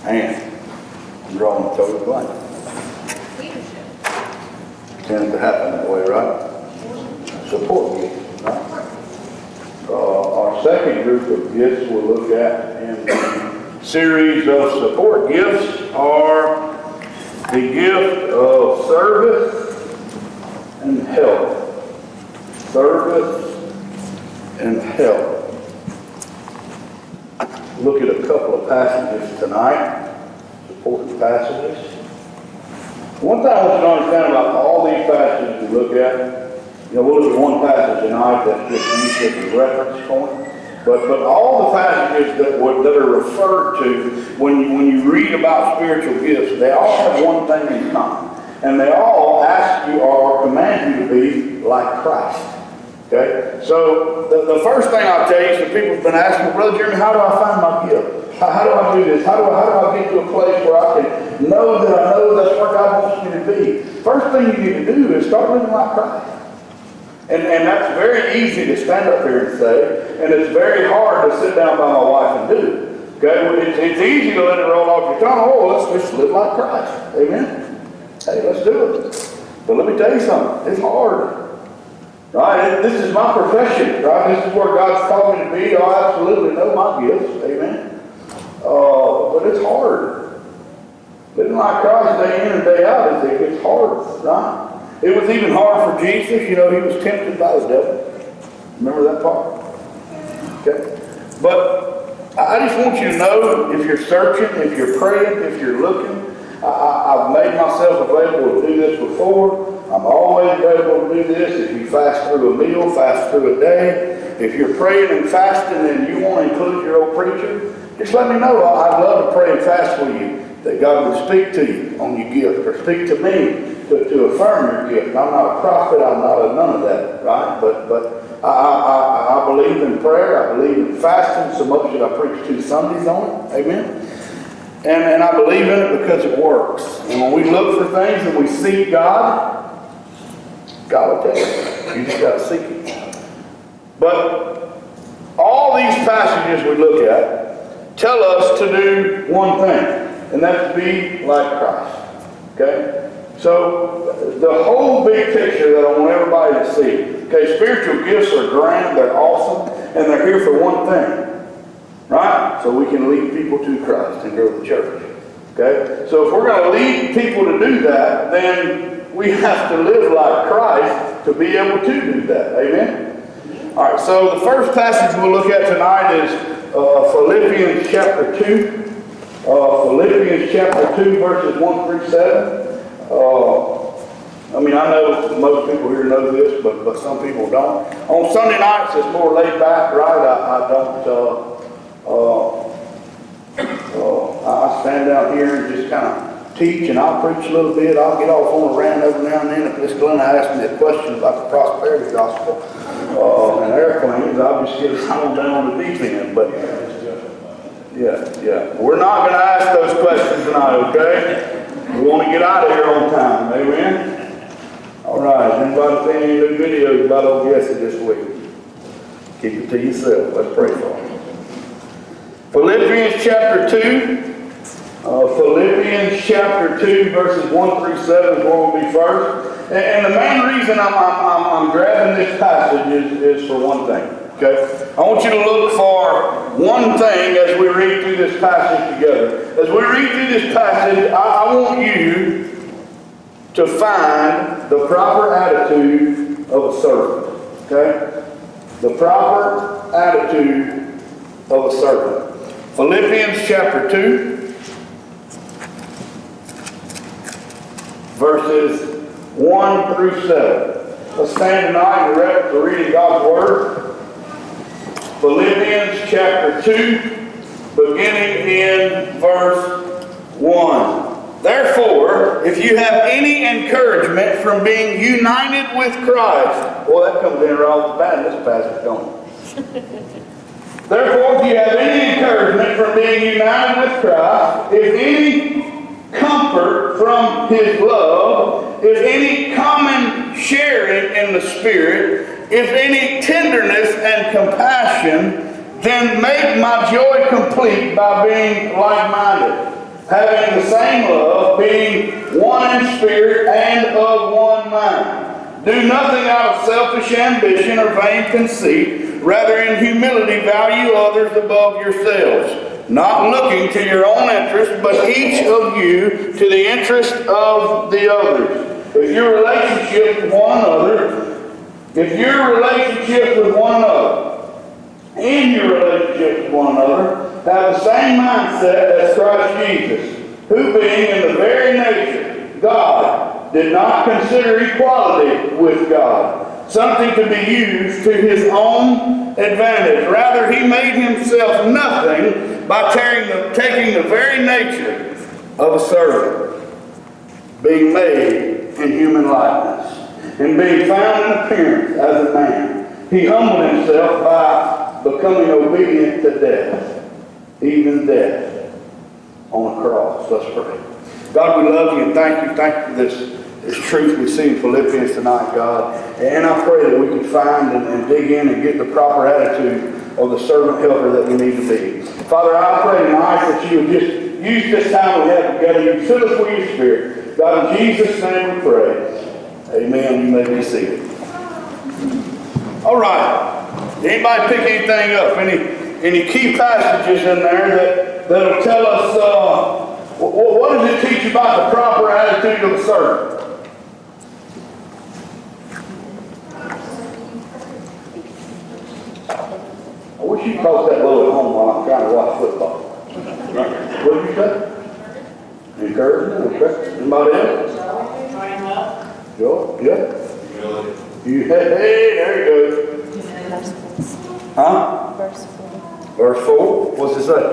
And I'm drawing a total blank. Tends to happen that way, right? Support gifts, right? Our second group of gifts we'll look at in the series of support gifts are the gift of service and help. Service and help. Look at a couple of passages tonight, supporting passages. One thing I want you to understand about all these passages we look at, we'll look at one passage tonight that's just used as a reference point. But all the passages that are referred to when you read about spiritual gifts, they all have one thing in common. And they all ask you or command you to be like Christ. Okay? So the first thing I'll tell you, some people have been asking, Brother Jeremy, how do I find my gift? How do I do this? How do I get to a place where I can know that I know that's where God wants me to be? First thing you need to do is start living like Christ. And that's very easy to stand up here and say, and it's very hard to sit down by my wife and do. Okay? It's easy to let it roll off your tongue. Oh, let's just live like Christ. Amen? Hey, let's do it. But let me tell you something. It's hard. Right? This is my profession. Right? This is where God's called me to be. I absolutely know my gifts. Amen? But it's hard. Living like Christ day in and day out, it's hard. Right? It was even hard for Jesus. He was tempted by the devil. Remember that part? Okay? But I just want you to know, if you're searching, if you're praying, if you're looking, I've made myself available to do this before. I'm always available to do this. If you fast through a meal, fast through a day. If you're praying and fasting and you want to include your old preacher, just let me know. I'd love to pray and fast for you, that God would speak to you on your gift, or speak to me to affirm your gift. I'm not a prophet. I'm not a none of that, right? But I believe in prayer. I believe in fasting so much that I preach 2 Sundays on it. Amen? And I believe in it because it works. And when we look for things and we see God will tell you. You just got to seek it. But all these passages we look at tell us to do one thing, and that's to be like Christ. Okay? So the whole big picture that I want everybody to see. Okay, spiritual gifts are grand, they're awesome, and they're here for one thing. Right? So we can lead people to Christ and grow the church. Okay? So if we're going to lead people to do that, then we have to live like Christ to be able to do that. Amen? All right, so the first passage we'll look at tonight is Philippians chapter 2. Philippians chapter 2, verses 1 through 7. I know most people here know this, but some people don't. On Sunday nights, it's more laid back, right? I stand out here and just kind of teach, and I'll preach a little bit. I'll get off on a rant every now and then. If Miss Glenna asks me a question about the prosperity gospel and airplanes, I'll just get on down on the deep end. But yeah. We're not going to ask those questions tonight, okay? We want to get out of here on time. Amen? All right. Anybody seen any new videos about old Jesse this week? Keep it to yourself. Let's pray for him. Philippians chapter 2. Philippians chapter 2, verses 1 through 7 is where we'll be first. And the main reason I'm grabbing this passage is for one thing. Okay? I want you to look for one thing as we read through this passage together. As we read through this passage, I want you to find the proper attitude of a servant. Okay? The proper attitude of a servant. Philippians chapter 2, verses 1 through 7. Let's stand tonight and read the reading God's Word. Philippians chapter 2, beginning in verse 1. Therefore, if you have any encouragement from being united with Christ, well, that comes in right off the bat in this passage, don't it? Therefore, if you have any encouragement from being united with Christ, if any comfort from His love, if any common sharing in the Spirit, if any tenderness and compassion, then make my joy complete by being like-minded, having the same love, being one in spirit and of one mind. Do nothing out of selfish ambition or vain conceit. Rather, in humility, value others above yourselves, not looking to your own interest, but each of you to the interest of the others. If your relationship with one another, have the same mindset as Christ Jesus, who being in the very nature God, did not consider equality with God something to be used to his own advantage. Rather, he made himself nothing by taking the very nature of a servant, being made in human likeness, and being found in appearance as a man. He humbled himself by becoming obedient to death, even death on a cross. Let's pray. God, we love you and thank you. Thank you for this truth we see in Philippians tonight, God. And I pray that we can find and dig in and get the proper attitude of the servant helper that we need to be. Father, I pray tonight that you would just use this time we have together. You fill us with your Spirit. God, in Jesus' name we pray. Amen. You may be seated. All right. Anybody pick anything up? Any key passages in there that'll tell us what does it teach about the proper attitude of a servant? I wish you'd post that little at home while I'm trying to watch football. What did you say? Encouragement? Okay. Anybody else? Joel? Yeah? Hey, there you go. Huh? Verse 4. Verse 4? What's it say?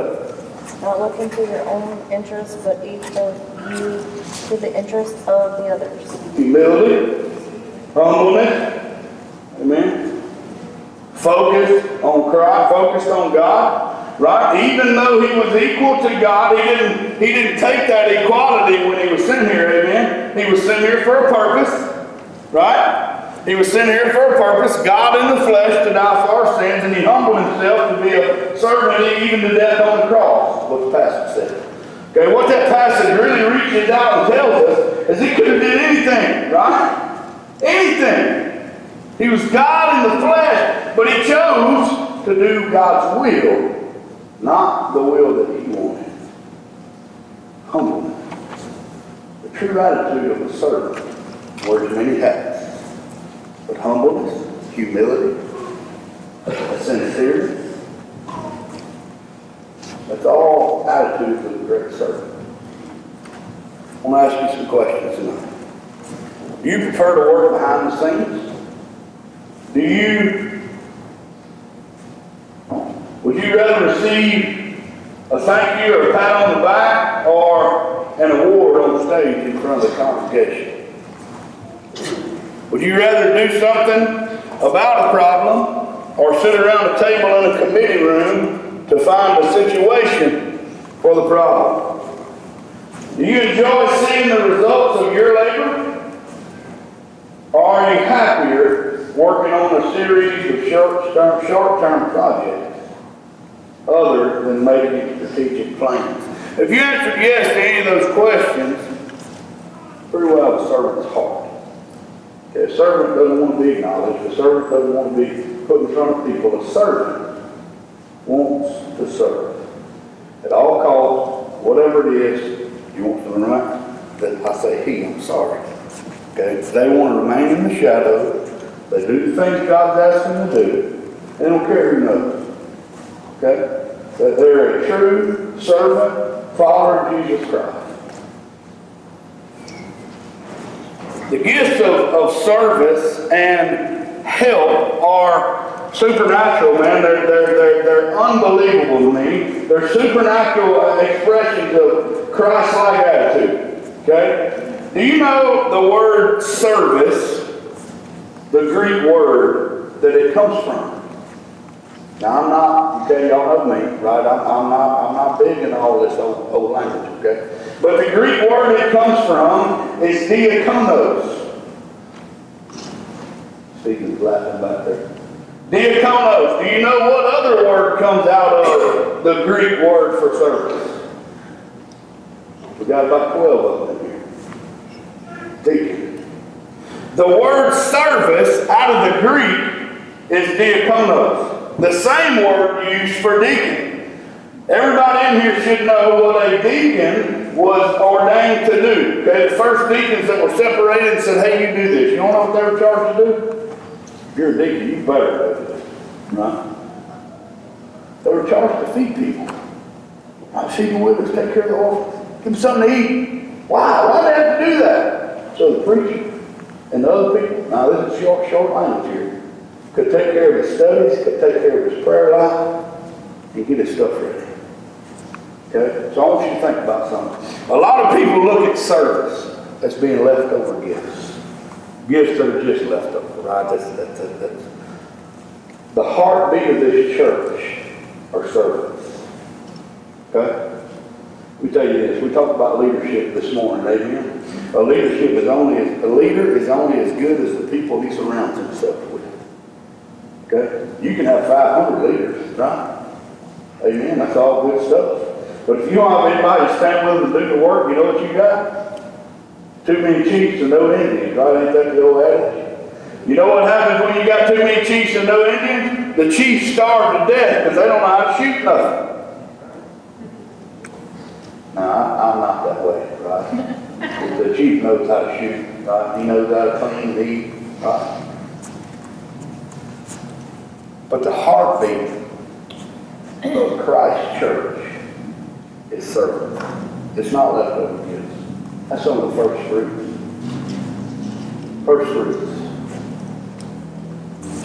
Not looking to your own interests, but each of you to the interest of the others. Humility, humbleness, amen. Focused on Christ, focused on God, right? Even though he was equal to God, he didn't take that equality when he was sent here, amen. He was sent here for a purpose, right? He was sent here for a purpose, God in the flesh to die for our sins, and he humbled himself to be a servant even to death on the cross, what the passage said. Okay, what that passage really reaches out and tells us is he could have did anything, right? Anything. He was God in the flesh, but he chose to do God's will, not the will that he wanted. Humbleness. The true attitude of a servant wears many hats. But humbleness, humility, sincerity, that's all attitudes of a great servant. I want to ask you some questions tonight. Do you prefer to work behind the scenes? Would you rather receive a thank you or a pat on the back or an award on stage in front of the congregation? Would you rather do something about a problem or sit around a table in a committee room to find a situation for the problem? Do you enjoy seeing the results of your labor? Or are you happier working on a series of short-term projects other than making strategic plans? If you answered yes to any of those questions, pretty well have a servant's heart. Okay, a servant doesn't want to be acknowledged. A servant doesn't want to be put in front of people. A servant wants to serve. At all costs, whatever it is, he wants to remain. That I say he, I'm sorry. Okay, they want to remain in the shadow. They do the things God's asked them to do. They don't care who knows. Okay? That they're a true servant, follower of Jesus Christ. The gifts of service and help are supernatural, man. They're unbelievable to me. They're supernatural expressions of Christ-like attitude. Okay? Do you know the word service, the Greek word that it comes from? Now I'm not, okay, y'all know me, right? I'm not big in all this old language, okay? But the Greek word it comes from is diakonos. Stephen's laughing back there. Diakonos. Do you know what other word comes out of the Greek word for service? We've got about 12 of them in here. Deacon. The word service out of the Greek is diakonos. The same word used for deacon. Everybody in here should know what a deacon was ordained to do. Okay, the first deacons that were separated and said, hey, you do this. You don't know what they were charged to do? If you're a deacon, you better do this. Right? They were charged to feed people. Feed the widows, take care of the orphans, give them something to eat. Why? Why did they have to do that? So the preacher and the other people, now this is short language here, could take care of his studies, could take care of his prayer life, and get his stuff ready. Okay? So I want you to think about something. A lot of people look at service as being leftover gifts. Gifts that are just leftover, right? That's the heartbeat of this church are servants. Okay? We tell you this. We talked about leadership this morning, amen? A leader is only as good as the people he surrounds himself with. Okay? You can have 500 leaders, right? Amen? That's all good stuff. But if you don't have anybody to stand with them to do the work, you know what you got? Too many chiefs and no Indians, right? Ain't that the old adage? You know what happens when you got too many chiefs and no Indians? The chiefs starve to death because they don't know how to shoot nothing. Now, I'm not that way, right? The chief knows how to shoot, right? He knows how to clean, eat, right? But the heartbeat of Christ's church is service. It's not leftover gifts. That's some of the first fruits. First fruits.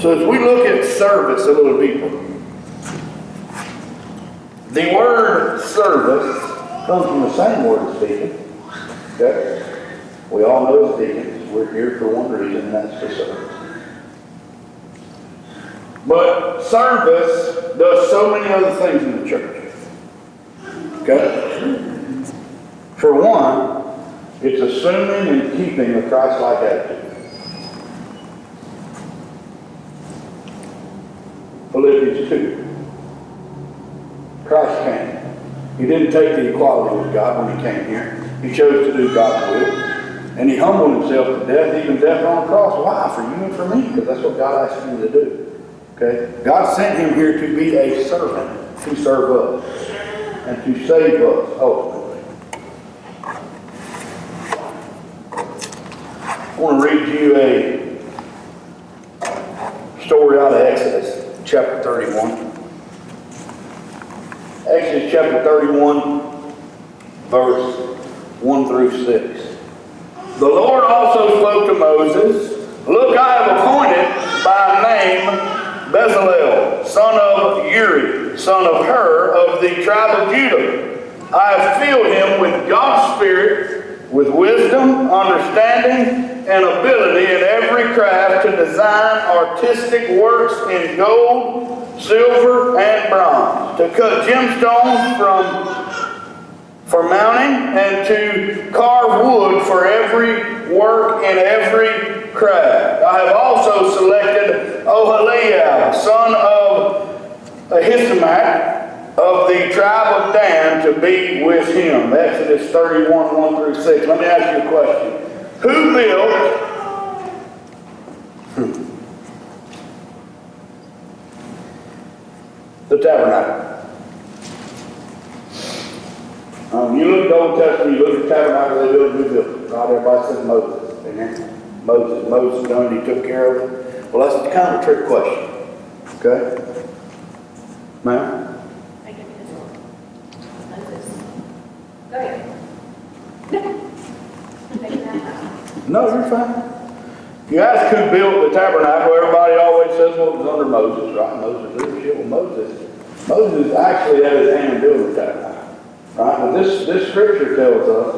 So as we look at service a little deeper, the word service comes from the same word as deacon. Okay? We all know as deacons, we're here for one reason, and that's to serve. But service does so many other things in the church. Okay? For one, it's assuming and keeping a Christ-like attitude. Philippians 2. Christ came. He didn't take the equality with God when he came here. He chose to do God's will. And he humbled himself to death, even death on the cross. Why? For you and for me. Because that's what God asked him to do. Okay? God sent him here to be a servant, to serve us, and to save us ultimately. I want to read you a story out of Exodus, chapter 31. Exodus chapter 31, verse 1 through 6. The Lord also spoke to Moses, look, I have appointed by name Bezalel, son of Uri, son of Hur, of the tribe of Judah. I have filled him with God's Spirit, with wisdom, understanding, and ability in every craft to design artistic works in gold, silver, and bronze, to cut gemstones for mounting, and to carve wood for every work in every craft. I have also selected Oholiab, son of Ahisamach, of the tribe of Dan, to be with him. Exodus 31, 1 through 6. Let me ask you a question. Who built the tabernacle? You look at the Old Testament, you look at the tabernacle they built, who built it? Right? Everybody says Moses. Amen? Moses done it, he took care of it. Well, that's kind of a trick question. Okay? Ma'am? I give you this one. Moses. Go ahead. No, you're fine. If you ask who built the tabernacle, everybody always says, well, it was under Moses, right? Moses' leadership. Well, Moses actually had his hand building the tabernacle, right? But this scripture tells us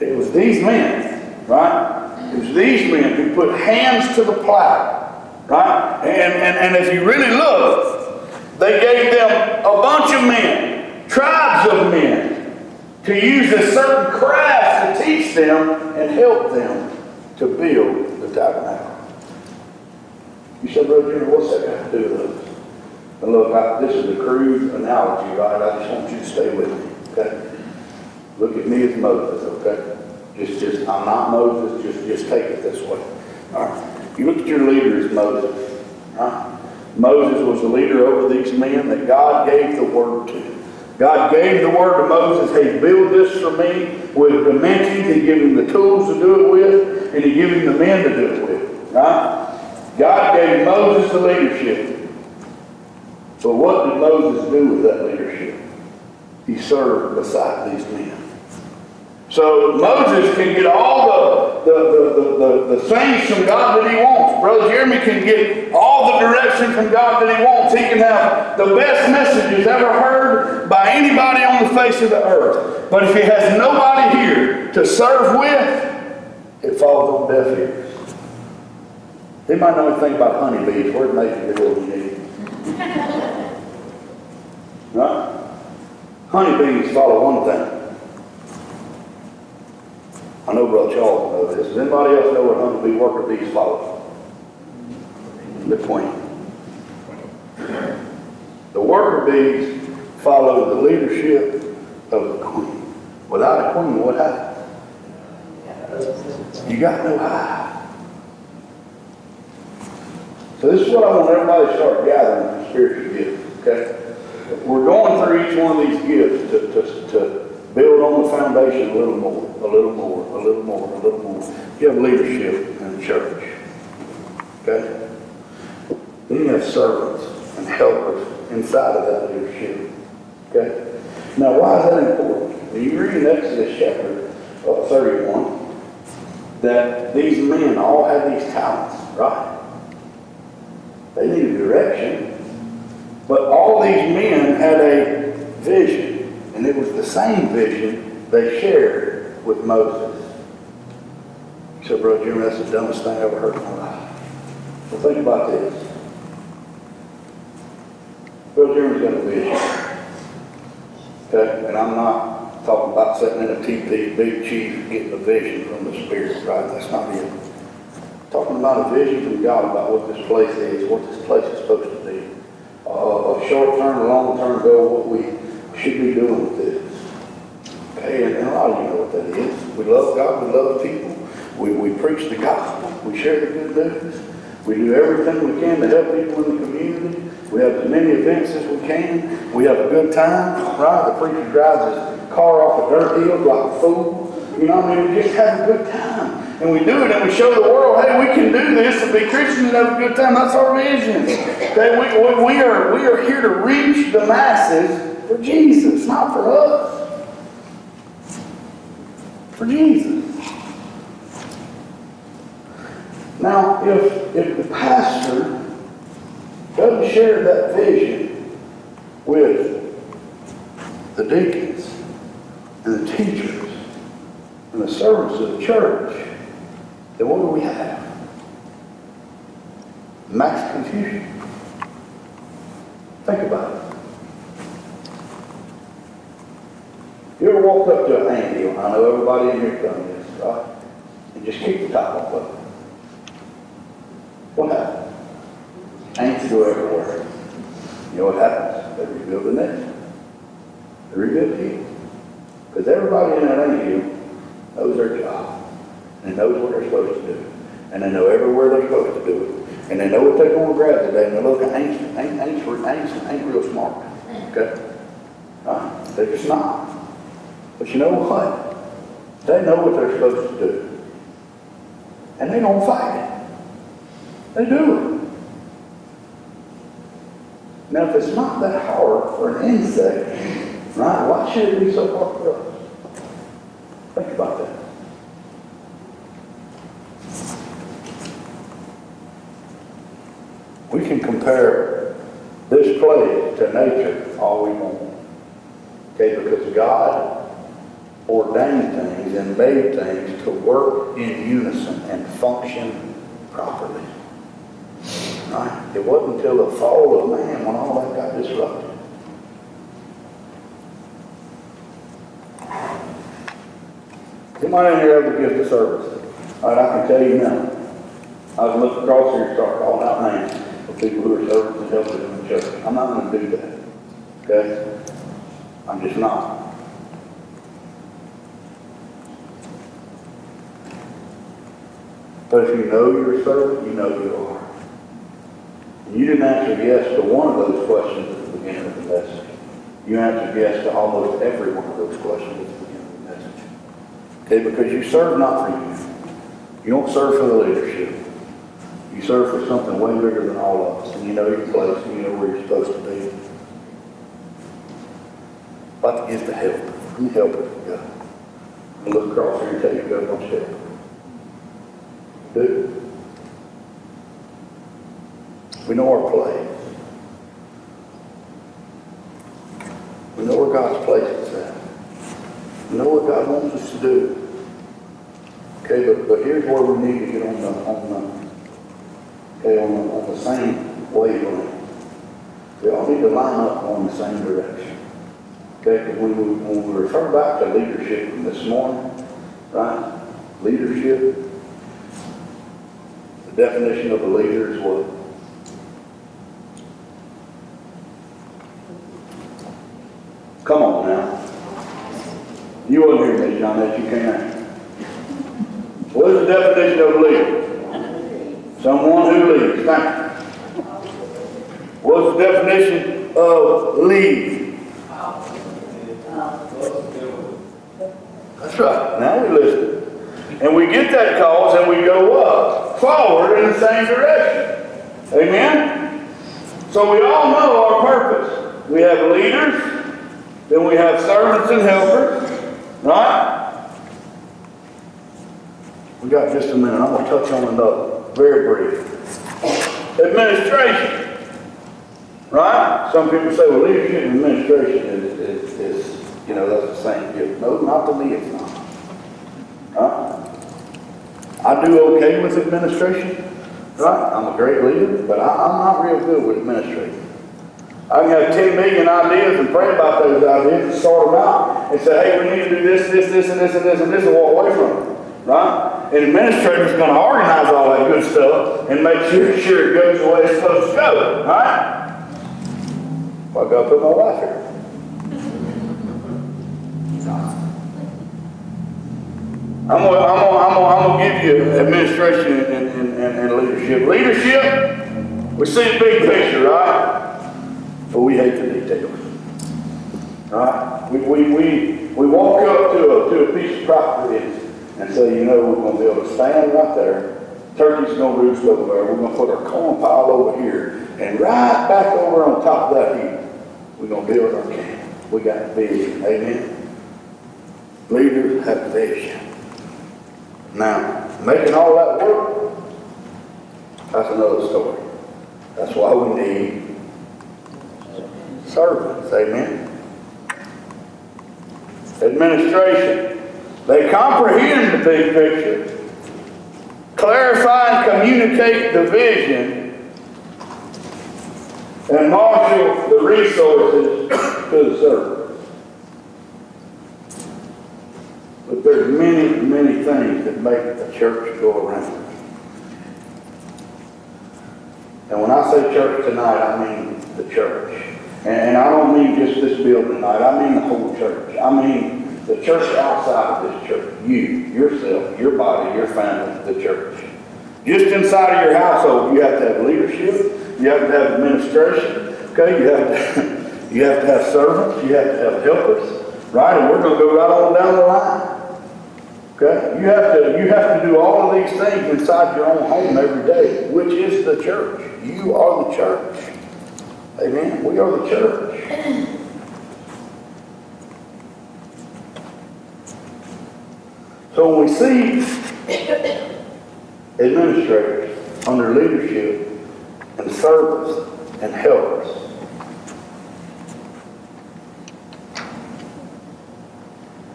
it was these men, right? It was these men who put hands to the plow, right? And if you really look, they gave them a bunch of men, tribes of men, to use a certain craft to teach them and help them to build the tabernacle. You said, Brother Junior, what's that got to do with us? And look, this is a crude analogy, right? I just want you to stay with me, okay? Look at me as Moses, okay? Just, I'm not Moses, just take it this way. All right. You look at your leader as Moses, right? Moses was the leader over these men that God gave the word to. God gave the word to Moses, hey, build this for me with dimensions. He gave him the tools to do it with, and he gave him the men to do it with, right? God gave Moses the leadership. But what did Moses do with that leadership? He served beside these men. So Moses can get all the things from God that he wants. Brother Jeremy can get all the direction from God that he wants. He can have the best messages ever heard by anybody on the face of the earth. But if he has nobody here to serve with, it falls on deaf ears. He might know anything about honeybees. Where'd nature go when you need it? Right? Honeybees follow one thing. I know Brother Charles knows this. Does anybody else know what honeybee worker bees follow? The queen. The worker bees follow the leadership of the queen. Without a queen, what happens? You got no hive. So this is what I want everybody to start gathering from spiritual gifts, okay? We're going through each one of these gifts to build on the foundation a little more, a little more, a little more, a little more. You have leadership in the church, okay? Then you have servants and helpers inside of that leadership, okay? Now, why is that important? You read in Exodus chapter 31 that these men all had these talents, right? They needed direction, but all these men had a vision. And it was the same vision they shared with Moses. He said, Brother Jimmy, that's the dumbest thing I ever heard in my life. Well, think about this. Brother Jimmy's got a vision. Okay? And I'm not talking about sitting in a TP, big chief, getting a vision from the Spirit, right? That's not it. I'm talking about a vision from God about what this place is, what this place is supposed to be. A short-term, long-term goal, what we should be doing with this. Okay, and a lot of you know what that is. We love God, we love people. We preach the gospel, we share the good news. We do everything we can to help people in the community. We have as many events as we can. We have a good time, right? The preacher drives his car off a dirt hill like a fool. You know what I mean? We just have a good time. And we do it and we show the world, hey, we can do this and be Christians and have a good time. That's our vision. Okay, we are here to reach the masses for Jesus, not for us. For Jesus. Now, if the pastor doesn't share that vision with the deacons and the teachers and the servants of the church, then what do we have? Max confusion. Think about it. You ever walked up to an ant hill? I know everybody in here done this, right? And just kick the top off of it. What happens? Ants go everywhere. You know what happens? They rebuild the nest. They rebuild the hill. Because everybody in that ant hill knows their job. And knows what they're supposed to do. And they know everywhere they're supposed to do it. And they know what they're going to grab today. And they look at ants ain't real smart. Okay? They're just not. But you know what? They know what they're supposed to do. And they don't fight it. They do it. Now, if it's not that hard for an insect, right, why should it be so hard for us? Think about that. We can compare this place to nature all we want. Okay, because God ordained things and made things to work in unison and function properly. Right? It wasn't until the fall of man when all that got disrupted. Somebody in here have the gift of service. All right, I can tell you now. I was looking across here and start calling out names of people who are servants and helpers in the church. I'm not going to do that. Okay? I'm just not. But if you know you're a servant, you know you are. And you didn't answer yes to one of those questions at the beginning of the message. You answered yes to almost every one of those questions at the beginning of the message. Okay, because you serve not for you. You don't serve for the leadership. You serve for something way bigger than all of us. And you know your place, and you know where you're supposed to be. About to get the help. Who help us, God? And look across here and tell you God wants help. Do. We know our place. We know where God's place is at. We know what God wants us to do. Okay, but here's where we need to get on the same wavelength. We all need to line up on the same direction. Okay, because when we refer back to leadership this morning, right? Leadership, the definition of a leader is what? Come on now. You wouldn't hear me, John, that you can't. What is the definition of a leader? Someone who leads. Thank you. What's the definition of lead? That's right. Now we listen. And we get that cause and we go up, forward in the same direction. Amen? So we all know our purpose. We have leaders, then we have servants and helpers, right? We got just a minute. I'm going to touch on another, very brief. Administration. Right? Some people say, well, leadership and administration is that's the same gift. No, not to me, it's not. Right? I do okay with administration. Right? I'm a great leader, but I'm not real good with administrating. I can have 10 million ideas and pray about those ideas and sort them out and say, hey, we need to do this, this, this, and this, and this, and this, and walk away from it. Right? And the administrator's going to organize all that good stuff and make sure it goes the way it's supposed to go. Right? Well, I got to put my wife here. I'm going to give you administration and leadership. Leadership, we see the big picture, right? But we hate the details. Right? We walk up to a piece of property and say, we're going to be able to stand right there. Turkey's going to roost over there. We're going to put our corn pile over here. And right back over on top of that heap, we're going to build our camp. We got vision. Amen? Leaders have vision. Now, making all that work, that's another story. That's why we need servants. Amen? Administration. They comprehend the big picture, clarify and communicate the vision, and marshal the resources to the servant. But there's many, many things that make the church go around. And when I say church tonight, I mean the church. And I don't mean just this building tonight. I mean the whole church. I mean the church outside of this church. You, yourself, your body, your family, the church. Just inside of your household, you have to have leadership. You have to have administration. Okay, you have to have servants. You have to have helpers. Right, and we're going to go right on down the line. Okay, you have to do all of these things inside your own home every day, which is the church. You are the church. Amen. We are the church. So when we see administrators under leadership and servants and helpers,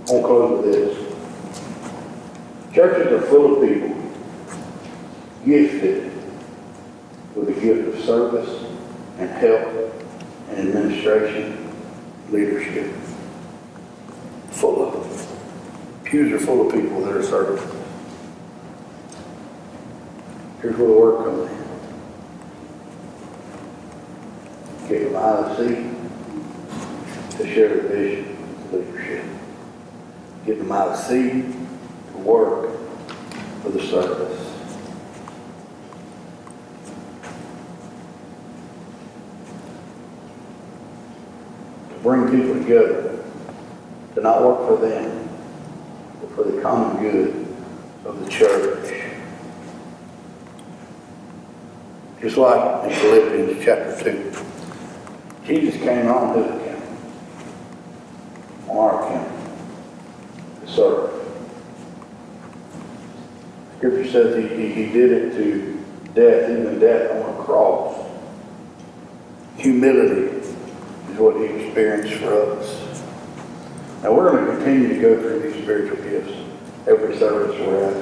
I'll close with this. Churches are full of people gifted with the gift of service and help and administration, leadership. Full of them. Pews are full of people that are serving. Here's where the work comes in. Get them out of the seat to share the vision of leadership. Get them out of the seat to work for the service. bring people together, to not work for them, but for the common good of the church. Just like in Philippians chapter 2, Jesus came on his account, on our account, to serve. Scripture says he did it to death, even death on a cross. Humility is what he experienced for us. Now we're going to continue to go through these spiritual gifts. Every service we're at.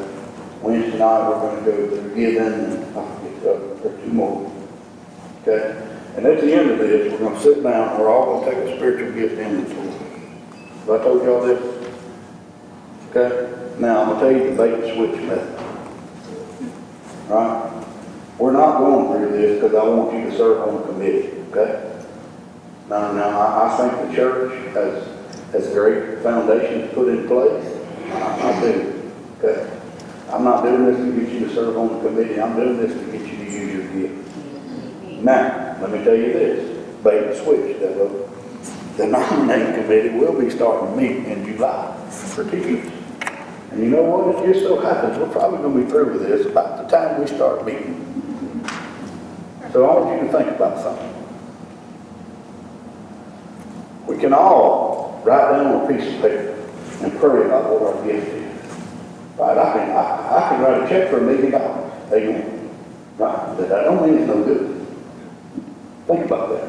Wednesday night we're going to go through giving, and there are 2 more. Okay? And at the end of this, we're going to sit down and we're all going to take a spiritual gift inventory. Have I told y'all this? Okay? Now I'm going to tell you the bait and switch method. Right? We're not going through this because I want you to serve on the committee. Okay? Now I think the church has great foundations put in place. I do. Okay? I'm not doing this to get you to serve on the committee. I'm doing this to get you to use your gift. Now, let me tell you this. Bait and switch. The nominating committee will be starting to meet in July for teachers. And you know what? It just so happens we're probably going to be through with this about the time we start meeting. So I want you to think about something. We can all write down on a piece of paper and pray about what our gift is. Right? I can write a check for $1 million. Amen. Right? But that don't mean it's no good. Think about that.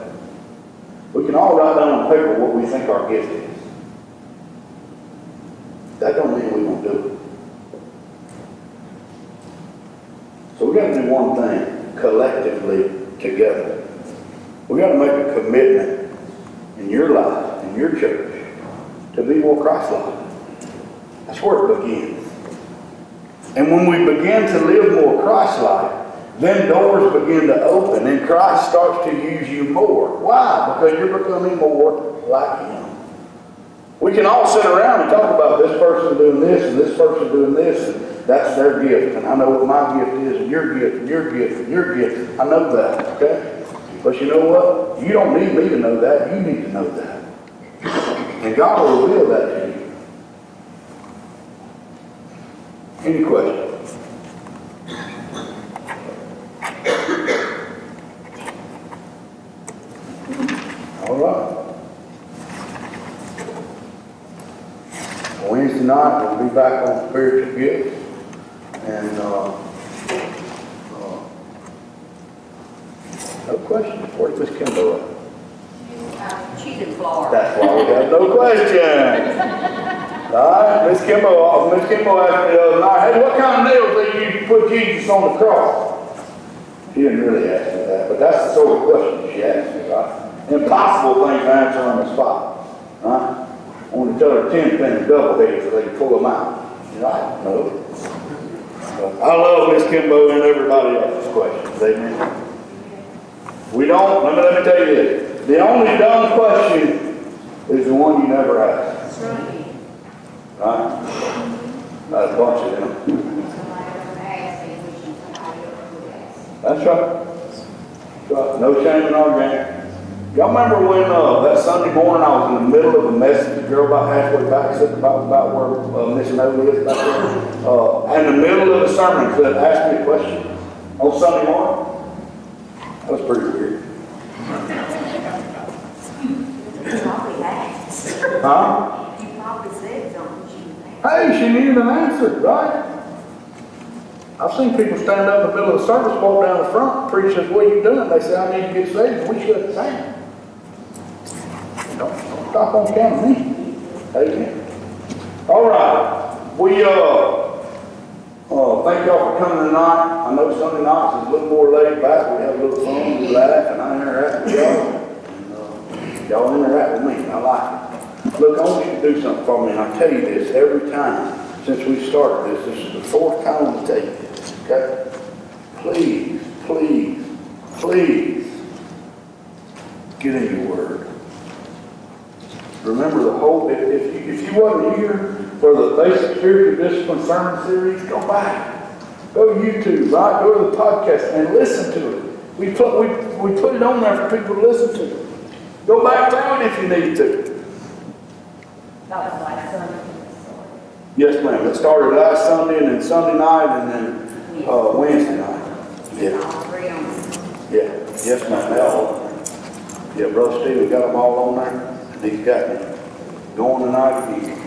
We can all write down on paper what we think our gift is. That don't mean we won't do it. So we got to do one thing collectively together. We got to make a commitment in your life, in your church, to be more Christ-like. That's where it begins. And when we begin to live more Christ-like, then doors begin to open and Christ starts to use you more. Why? Because you're becoming more like Him. We can all sit around and talk about this person doing this and this person doing this, and that's their gift. And I know what my gift is, and your gift, and your gift, and your gift. I know that, okay? But you know what? You don't need me to know that. You need to know that. And God will reveal that to you. Any questions? All right. Wednesday night, we'll be back on spiritual gifts. And no questions. Where's Miss Kimbo at? Cheated Florida. That's why we got no questions. All right, Miss Kimbo asked me the other night, hey, what kind of nails did you put Jesus on the cross? She didn't really ask me that, but that's the sort of question she asked me, right? Impossible thing to answer on the spot, right? I want to tell her 10 things double headed so they can pull them out. Right? No. I love Miss Kimbo and everybody else's questions, amen. We don't, let me tell you this. The only dumb question is the one you never ask. That's right. Right? That's a bunch of them. That's right. That's right. No shame in our game. Y'all remember when that Sunday morning I was in the middle of a message, the girl about halfway back said about where Miss Noe is back there. In the middle of the sermon said, ask me a question on Sunday morning. That was pretty weird. You probably asked. Huh? You probably said something she didn't ask. Hey, she needed an answer, right? I've seen people stand up in the middle of the service, walk down the front, preach says, what are you doing? They say, I need to get saved. We shut it down. Don't stop on counting me. Amen. All right. We thank y'all for coming tonight. I know Sunday nights is a little more laid back. We have a little fun, we laugh, and I interact with y'all. And y'all interact with me. I like it. Look, I want you to do something for me, and I tell you this every time since we started this. This is the 4th time I'm going to tell you this. Okay? Please, please, please get in your word. Remember the whole, if you wasn't here for the basic spiritual discipline sermon series, go back. Go to YouTube, right? Go to the podcast and listen to it. We put it on there for people to listen to. Go back through it if you need to. That was last Sunday. Yes, ma'am. It started last Sunday and then Sunday night and then Wednesday night. Yeah. All three on. Yeah. Yes, ma'am. They all. Yeah, Brother Steve, we got them all on there. And he's got me going tonight again.